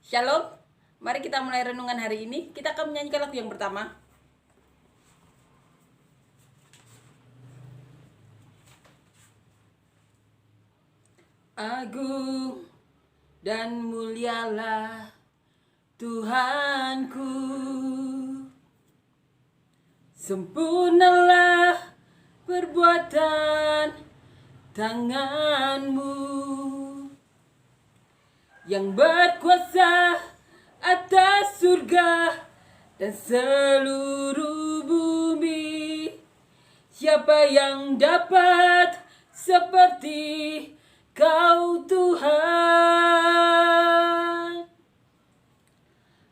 Shalom, mari kita mulai renungan hari ini. Kita akan menyanyikan lagu yang pertama. Agung dan mulialah Tuhanku, sempurnalah perbuatan tanganmu yang berkuasa atas surga dan seluruh bumi. Siapa yang dapat seperti Kau Tuhan?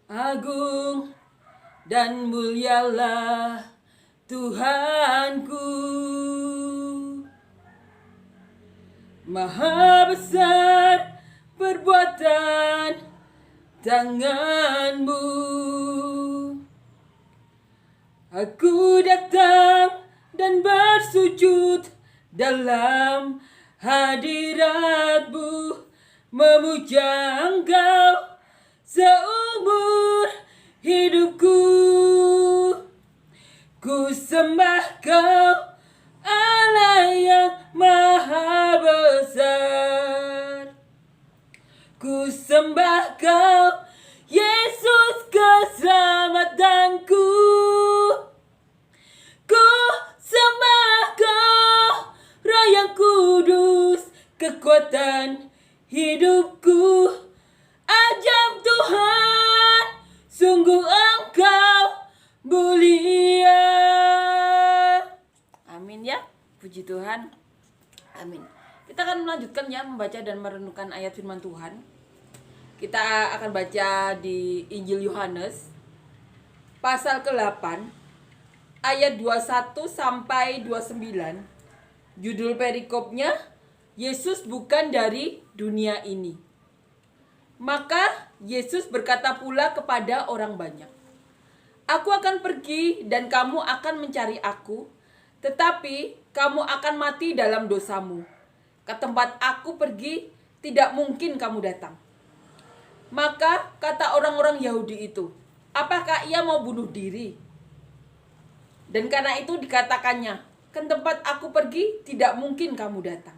Agung dan mulialah Tuhanku, Maha besar perbuatan tanganmu. Aku datang dan bersujud dalam hadiratmu, memuja Engkau seumur hidupku. Ku sembah Kau, Allah yang maha besar. Ku sembah Kau, Yesus keselamatanku. Ku sembah Kau, Roh yang kudus, kekuatan hidupku. Ajaib Tuhan, sungguh Engkau mulia. Amin ya, puji Tuhan. Amin. Kita akan melanjutkan ya, membaca dan merenungkan ayat firman Tuhan. Kita akan baca di Injil Yohanes pasal ke-8 ayat 21 sampai 29. Judul perikopnya, Yesus bukan dari dunia ini. Maka Yesus berkata pula kepada orang banyak, Aku akan pergi dan kamu akan mencari aku, tetapi kamu akan mati dalam dosamu. Ke tempat aku pergi, tidak mungkin kamu datang. Maka kata orang-orang Yahudi itu, apakah ia mau bunuh diri? Dan karena itu dikatakannya, ke tempat aku pergi, tidak mungkin kamu datang.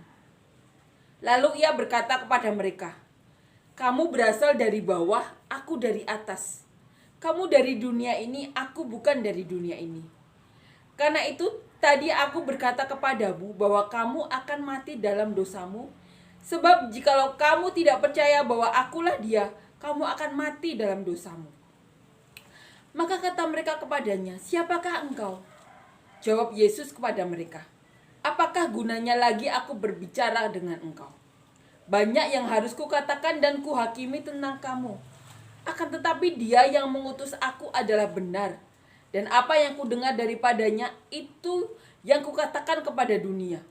Lalu ia berkata kepada mereka, Kamu berasal dari bawah, aku dari atas. Kamu dari dunia ini, aku bukan dari dunia ini. Karena itu tadi aku berkata kepadamu bahwa kamu akan mati dalam dosamu. Sebab jikalau kamu tidak percaya bahwa akulah dia, kamu akan mati dalam dosamu. Maka kata mereka kepadanya, Siapakah engkau? Jawab Yesus kepada mereka, Apakah gunanya lagi aku berbicara dengan engkau? Banyak yang harus kukatakan dan kuhakimi tentang kamu. Akan tetapi dia yang mengutus aku adalah benar. Dan apa yang kudengar daripadanya itu yang kukatakan kepada dunia.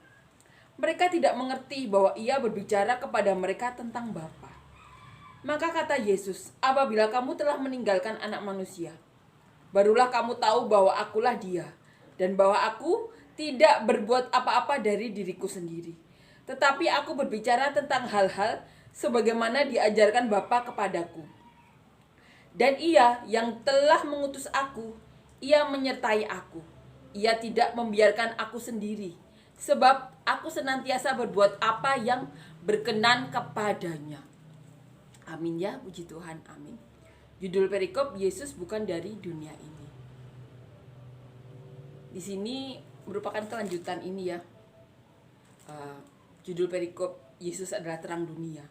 Mereka tidak mengerti bahwa ia berbicara kepada mereka tentang Bapa. Maka kata Yesus, apabila kamu telah meninggalkan anak manusia, barulah kamu tahu bahwa akulah dia. Dan bahwa aku tidak berbuat apa-apa dari diriku sendiri. Tetapi aku berbicara tentang hal-hal sebagaimana diajarkan Bapa kepadaku. Dan ia yang telah mengutus aku, ia menyertai aku. Ia tidak membiarkan aku sendiri, sebab aku senantiasa berbuat apa yang berkenan kepadanya. Amin ya, puji Tuhan, amin. Judul perikop, Yesus bukan dari dunia ini. Di sini merupakan kelanjutan ini ya. Judul perikop, Yesus adalah terang dunia.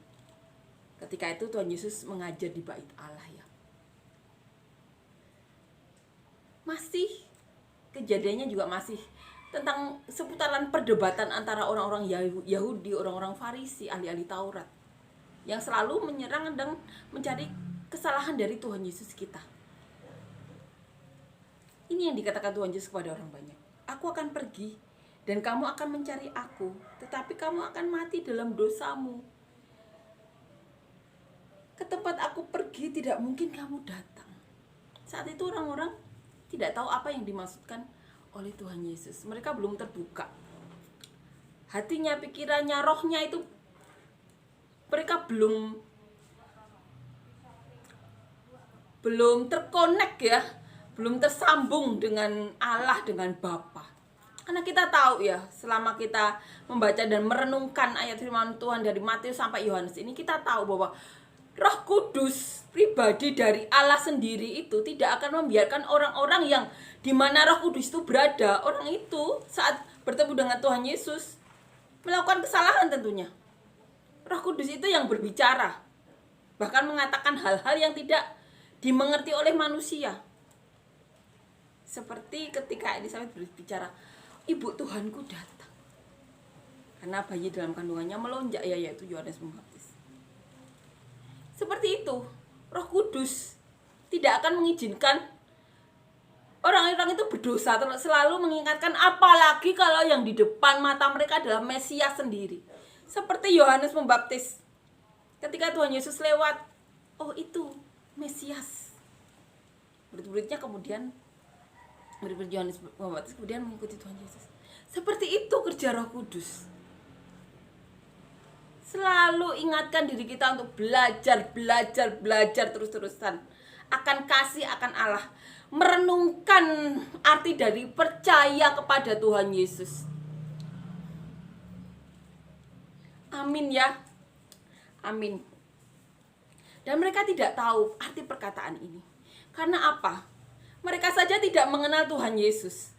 Ketika itu Tuhan Yesus mengajar di bait Allah ya. Masih kejadiannya juga masih tentang seputaran perdebatan antara orang-orang Yahudi, orang-orang Farisi, ahli-ahli Taurat, yang selalu menyerang dan mencari kesalahan dari Tuhan Yesus kita. Ini yang dikatakan Tuhan Yesus kepada orang banyak. Aku akan pergi dan kamu akan mencari aku, tetapi kamu akan mati dalam dosamu. Ke tempat aku pergi tidak mungkin kamu datang. Saat itu orang-orang tidak tahu apa yang dimaksudkan oleh Tuhan Yesus. Mereka belum terbuka. Hatinya, pikirannya, rohnya itu mereka belum belum terkonek ya, belum tersambung dengan Allah, dengan Bapa. Karena kita tahu ya, selama kita membaca dan merenungkan ayat firman Tuhan dari Matius sampai Yohanes ini, kita tahu bahwa Roh Kudus, pribadi dari Allah sendiri itu tidak akan membiarkan orang-orang yang dimana Roh Kudus itu berada, orang itu saat bertemu dengan Tuhan Yesus melakukan kesalahan tentunya. Roh Kudus itu yang berbicara, bahkan mengatakan hal-hal yang tidak dimengerti oleh manusia. Seperti ketika Elisabet berbicara, ibu Tuhanku datang. Karena bayi dalam kandungannya melonjak ya, yaitu Yohanes Pembaptis. Seperti itu, Roh Kudus tidak akan mengizinkan orang-orang itu berdosa, selalu mengingatkan, apalagi kalau yang di depan mata mereka adalah Mesias sendiri. Seperti Yohanes Pembaptis. Ketika Tuhan Yesus lewat, oh itu Mesias. Murid-muridnya kemudian, murid Yohanes Pembaptis kemudian mengikuti Tuhan Yesus. Seperti itu kerja Roh Kudus. Selalu ingatkan diri kita untuk belajar terus-terusan akan kasih, akan Allah. Merenungkan arti dari percaya kepada Tuhan Yesus. Amin ya. Amin. Dan mereka tidak tahu arti perkataan ini. Karena apa? Mereka saja tidak mengenal Tuhan Yesus.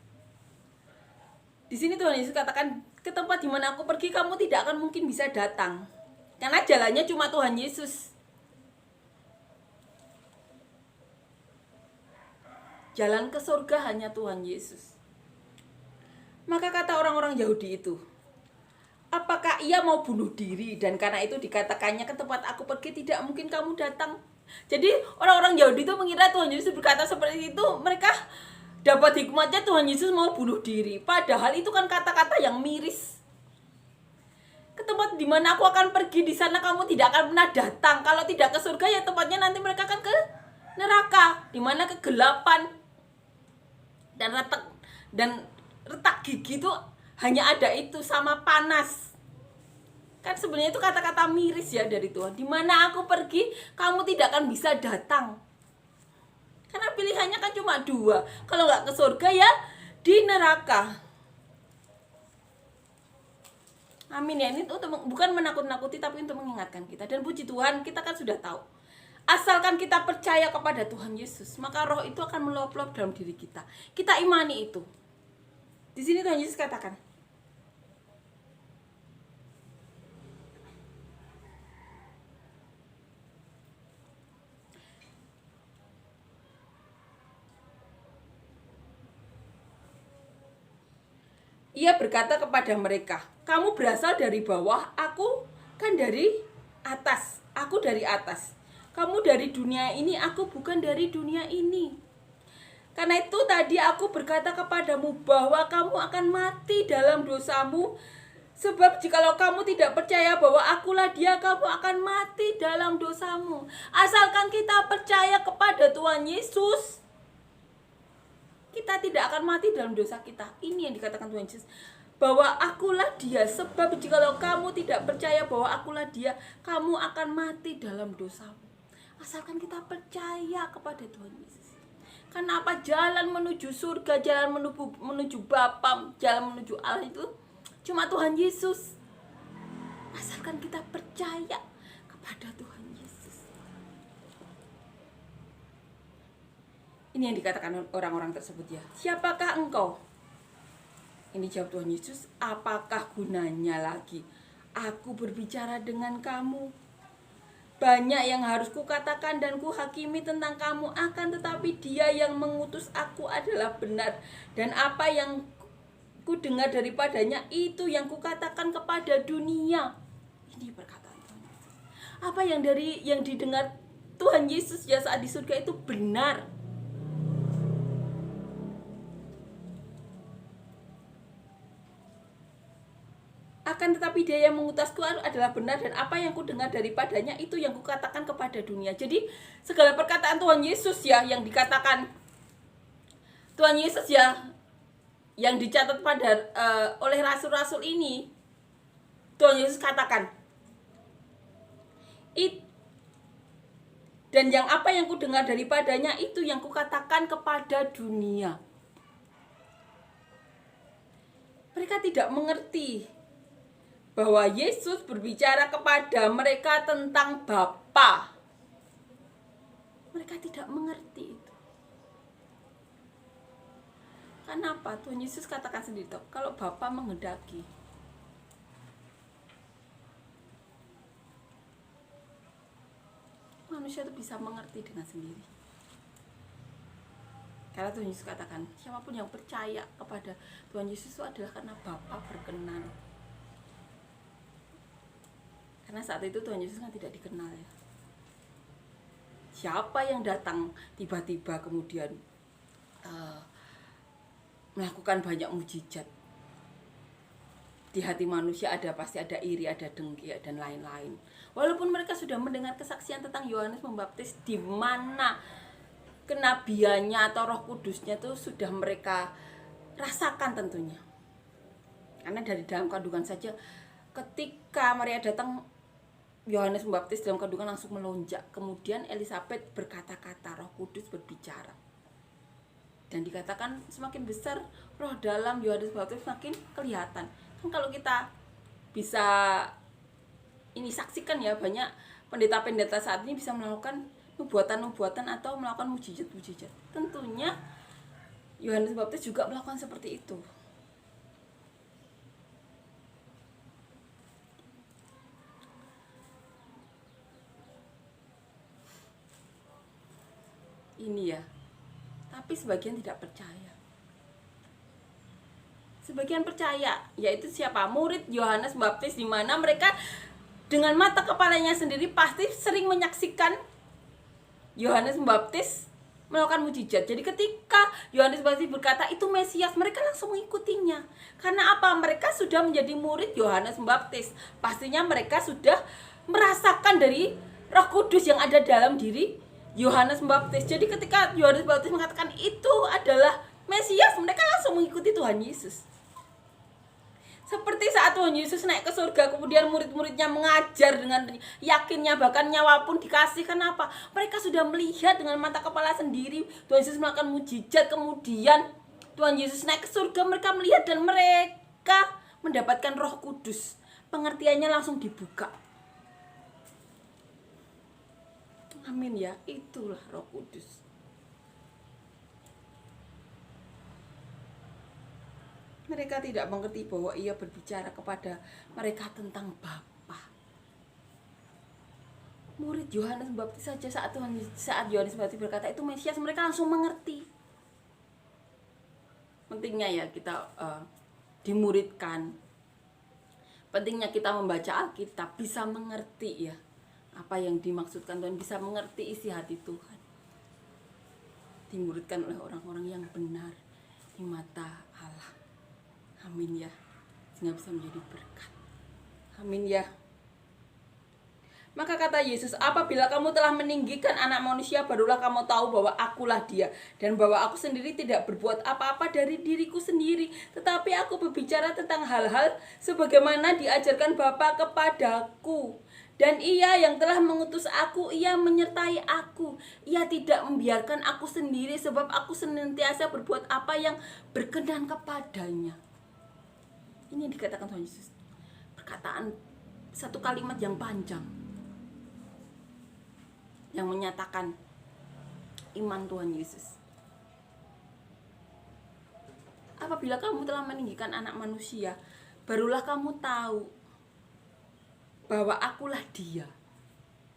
Di sini Tuhan Yesus katakan, ke tempat di mana aku pergi kamu tidak akan mungkin bisa datang. Karena jalannya cuma Tuhan Yesus. Jalan ke surga hanya Tuhan Yesus. Maka kata orang-orang Yahudi itu, apakah ia mau bunuh diri? Dan karena itu dikatakannya, ke tempat aku pergi tidak mungkin kamu datang. Jadi orang-orang Yahudi itu mengira Tuhan Yesus berkata seperti itu, mereka dapat hikmatnya Tuhan Yesus mau bunuh diri. Padahal itu kan kata-kata yang miris. Ke tempat di mana aku akan pergi, di sana kamu tidak akan pernah datang. Kalau tidak ke surga ya tempatnya nanti mereka akan ke neraka, di mana kegelapan dan retak gigi itu hanya ada itu, sama panas. Kan sebenarnya itu kata-kata miris ya dari Tuhan. Di mana aku pergi, kamu tidak akan bisa datang. Karena pilihannya kan cuma dua. Kalau nggak ke surga ya di neraka. Amin ya. Ini untuk bukan menakut-nakuti, tapi untuk mengingatkan kita. Dan puji Tuhan, kita kan sudah tahu. Asalkan kita percaya kepada Tuhan Yesus, maka roh itu akan meluap-luap dalam diri kita. Kita imani itu. Di sini Tuhan Yesus katakan, ia berkata kepada mereka, kamu berasal dari bawah, aku kan dari atas. Aku dari atas. Kamu dari dunia ini, aku bukan dari dunia ini. Karena itu tadi aku berkata kepadamu bahwa kamu akan mati dalam dosamu. Sebab jikalau kamu tidak percaya bahwa akulah dia, kamu akan mati dalam dosamu. Asalkan kita percaya kepada Tuhan Yesus, kita tidak akan mati dalam dosa kita. Ini yang dikatakan Tuhan Yesus, bahwa akulah dia. Sebab jikalau kamu tidak percaya bahwa akulah dia, kamu akan mati dalam dosamu. Asalkan kita percaya kepada Tuhan Yesus. Karena apa? Jalan menuju surga, jalan menuju Bapa, jalan menuju Allah itu cuma Tuhan Yesus. Asalkan kita percaya kepada Tuhan Yesus. Ini yang dikatakan orang-orang tersebut ya. Siapakah engkau? Ini jawab Tuhan Yesus, apakah gunanya lagi aku berbicara dengan kamu? Banyak yang harus kukatakan dan kuhakimi tentang kamu, akan tetapi dia yang mengutus aku adalah benar. Dan apa yang kudengar daripadanya, itu yang kukatakan kepada dunia. Ini perkataan Tuhan Yesus. Apa yang didengar Tuhan Yesus ya saat di surga itu benar. Akan tetapi dia yang mengutusku adalah benar, dan apa yang kudengar daripadanya itu yang kukatakan kepada dunia. Jadi segala perkataan Tuhan Yesus ya yang dikatakan Tuhan Yesus ya yang dicatat oleh rasul-rasul ini, Tuhan Yesus katakan dan Dan yang apa yang kudengar daripadanya itu yang kukatakan kepada dunia. Mereka tidak mengerti bahwa Yesus berbicara kepada mereka tentang Bapa. Mereka tidak mengerti itu. Kenapa? Tuhan Yesus katakan sendiri, kalau Bapa menghendaki, manusia itu bisa mengerti dengan sendiri. Karena Tuhan Yesus katakan, siapapun yang percaya kepada Tuhan Yesus itu adalah karena Bapa berkenan. Karena saat itu Tuhan Yesus kan tidak dikenal ya. Siapa yang datang tiba-tiba kemudian melakukan banyak mujizat? Di hati manusia pasti ada iri, ada dengki dan lain-lain. Walaupun mereka sudah mendengar kesaksian tentang Yohanes Pembaptis, di mana kenabiannya atau Roh Kudusnya itu sudah mereka rasakan tentunya. Karena dari dalam kandungan saja, ketika Maria datang, Yohanes Pembaptis dalam kandungan langsung melonjak. Kemudian Elisabeth berkata-kata, Roh Kudus berbicara. Dan dikatakan semakin besar roh dalam Yohanes Pembaptis semakin kelihatan. Kan kalau kita bisa ini saksikan ya, banyak pendeta-pendeta saat ini bisa melakukan nubuatan-nubuatan atau melakukan mujizat-mujizat. Tentunya Yohanes Pembaptis juga melakukan seperti itu. Ini ya. Tapi sebagian tidak percaya. Sebagian percaya, yaitu siapa? Murid Yohanes Pembaptis, di mana mereka dengan mata kepalanya sendiri pasti sering menyaksikan Yohanes Pembaptis melakukan mujizat. Jadi ketika Yohanes Pembaptis berkata itu Mesias, mereka langsung mengikutinya. Karena apa? Mereka sudah menjadi murid Yohanes Pembaptis. Pastinya mereka sudah merasakan dari Roh Kudus yang ada dalam diri Yohanes Pembaptis. Jadi ketika Yohanes Pembaptis mengatakan itu adalah Mesias, mereka langsung mengikuti Tuhan Yesus. Seperti saat Tuhan Yesus naik ke surga, kemudian murid-muridnya mengajar dengan yakinnya, bahkan nyawa pun dikasih. Kenapa? Mereka sudah melihat dengan mata kepala sendiri Tuhan Yesus melakukan mujizat. Kemudian Tuhan Yesus naik ke surga, mereka melihat dan mereka mendapatkan Roh Kudus. Pengertiannya langsung dibuka. Amin ya, itulah Roh Kudus. Mereka tidak mengerti bahwa ia berbicara kepada mereka tentang Bapa. Murid Yohanes Pembaptis saja saat Yohanes Pembaptis berkata itu Mesias, mereka langsung mengerti. Pentingnya ya kita dimuridkan. Pentingnya kita membaca Alkitab, bisa mengerti ya apa yang dimaksudkan Tuhan, bisa mengerti isi hati Tuhan. Dimuridkan oleh orang-orang yang benar di mata Allah. Amin ya, sehingga bisa menjadi berkat. Amin ya. Maka kata Yesus, apabila kamu telah meninggikan anak manusia, barulah kamu tahu bahwa akulah dia, dan bahwa aku sendiri tidak berbuat apa-apa dari diriku sendiri, tetapi aku berbicara tentang hal-hal sebagaimana diajarkan Bapa kepadaku. Dan ia yang telah mengutus aku, ia menyertai aku. Ia tidak membiarkan aku sendiri, sebab aku senantiasa berbuat apa yang berkenan kepadanya. Ini yang dikatakan Tuhan Yesus. Perkataan satu kalimat yang panjang, yang menyatakan iman Tuhan Yesus. Apabila kamu telah meninggikan anak manusia, barulah kamu tahu bahwa akulah dia.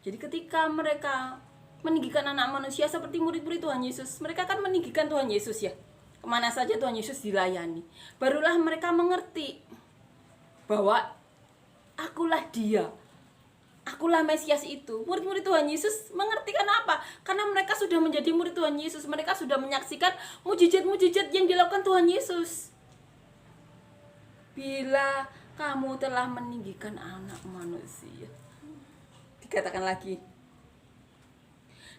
Jadi ketika mereka meninggikan anak manusia seperti murid-murid Tuhan Yesus, mereka kan meninggikan Tuhan Yesus ya. Kemana saja Tuhan Yesus dilayani. Barulah mereka mengerti bahwa akulah dia, akulah Mesias itu. Murid-murid Tuhan Yesus mengerti kenapa? Karena mereka sudah menjadi murid Tuhan Yesus. Mereka sudah menyaksikan mujizat-mujizat yang dilakukan Tuhan Yesus. Bila kamu telah meninggikan anak manusia, dikatakan lagi,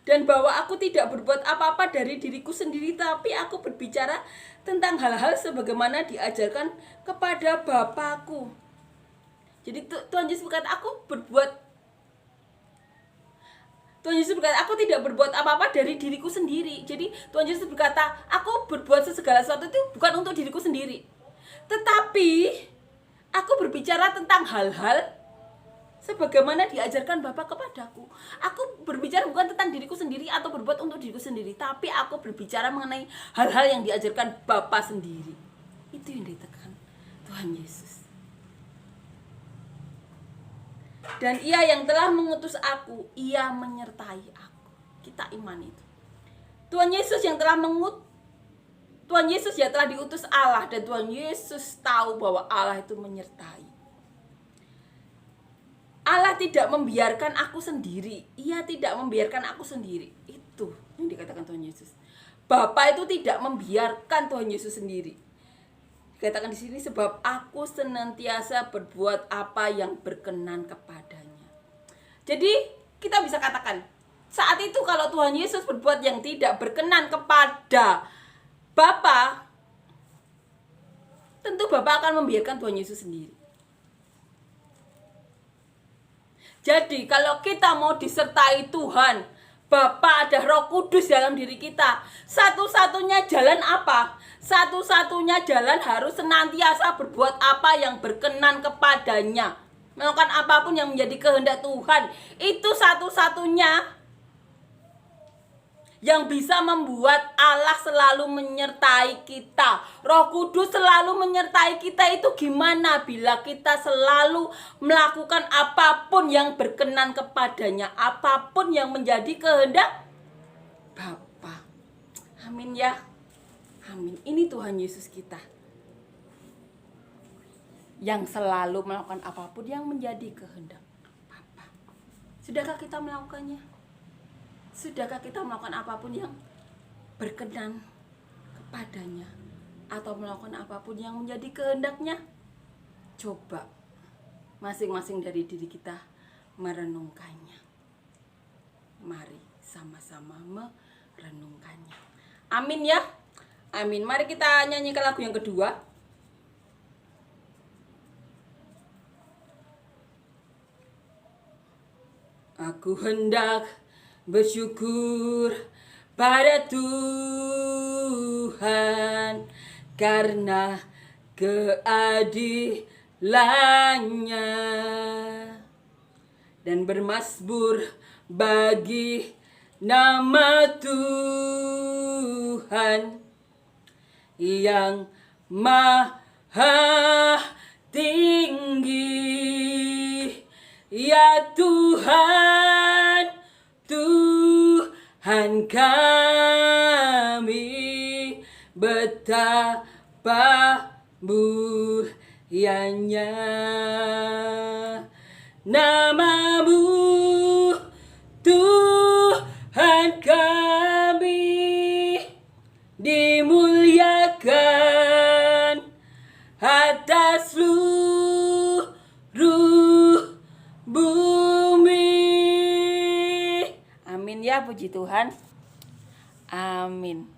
dan bahwa aku tidak berbuat apa-apa dari diriku sendiri, tapi aku berbicara tentang hal-hal sebagaimana diajarkan kepada Bapakku. Jadi Tuhan Yesus berkata, Tuhan Yesus berkata, aku tidak berbuat apa-apa dari diriku sendiri. Jadi Tuhan Yesus berkata, aku berbuat segala sesuatu itu bukan untuk diriku sendiri, tetapi aku berbicara tentang hal-hal sebagaimana diajarkan Bapa kepadaku. Aku berbicara bukan tentang diriku sendiri atau berbuat untuk diriku sendiri, tapi aku berbicara mengenai hal-hal yang diajarkan Bapa sendiri. Itu yang ditekan Tuhan Yesus. Dan Ia yang telah mengutus aku, Ia menyertai aku. Kita iman itu. Tuhan Yesus yang telah Tuhan Yesus yang telah diutus Allah, dan Tuhan Yesus tahu bahwa Allah itu menyertai. Allah tidak membiarkan aku sendiri. Ia tidak membiarkan aku sendiri. Itu yang dikatakan Tuhan Yesus. Bapa itu tidak membiarkan Tuhan Yesus sendiri. Dikatakan di sini, sebab aku senantiasa berbuat apa yang berkenan kepadanya. Jadi kita bisa katakan, saat itu kalau Tuhan Yesus berbuat yang tidak berkenan kepada Bapa, tentu Bapa akan membiarkan Tuhan Yesus sendiri. Jadi kalau kita mau disertai Tuhan, Bapa, ada Roh Kudus dalam diri kita, satu-satunya jalan apa? Satu-satunya jalan harus senantiasa berbuat apa yang berkenan kepadanya, melakukan apapun yang menjadi kehendak Tuhan. Itu satu-satunya yang bisa membuat Allah selalu menyertai kita. Roh Kudus selalu menyertai kita. Itu gimana? Bila kita selalu melakukan apapun yang berkenan kepadanya, apapun yang menjadi kehendak Bapa. Amin ya. Amin. Ini Tuhan Yesus kita, yang selalu melakukan apapun yang menjadi kehendak Bapa. Sudahkah kita melakukannya? Sudahkah kita melakukan apapun yang berkenan kepadanya, atau melakukan apapun yang menjadi kehendaknya? Coba masing-masing dari diri kita merenungkannya. Mari sama-sama merenungkannya. Amin ya. Amin. Mari kita nyanyikan lagu yang kedua. Aku hendak bersyukur pada Tuhan karena keadilannya, dan bermasmur bagi nama Tuhan yang maha tinggi. Ya Tuhan, Tuhan kami, betapa mulianya nama-Mu, Tuhan kami, dimuliakan atas seluruh bumi. Amin ya, puji Tuhan. Amin.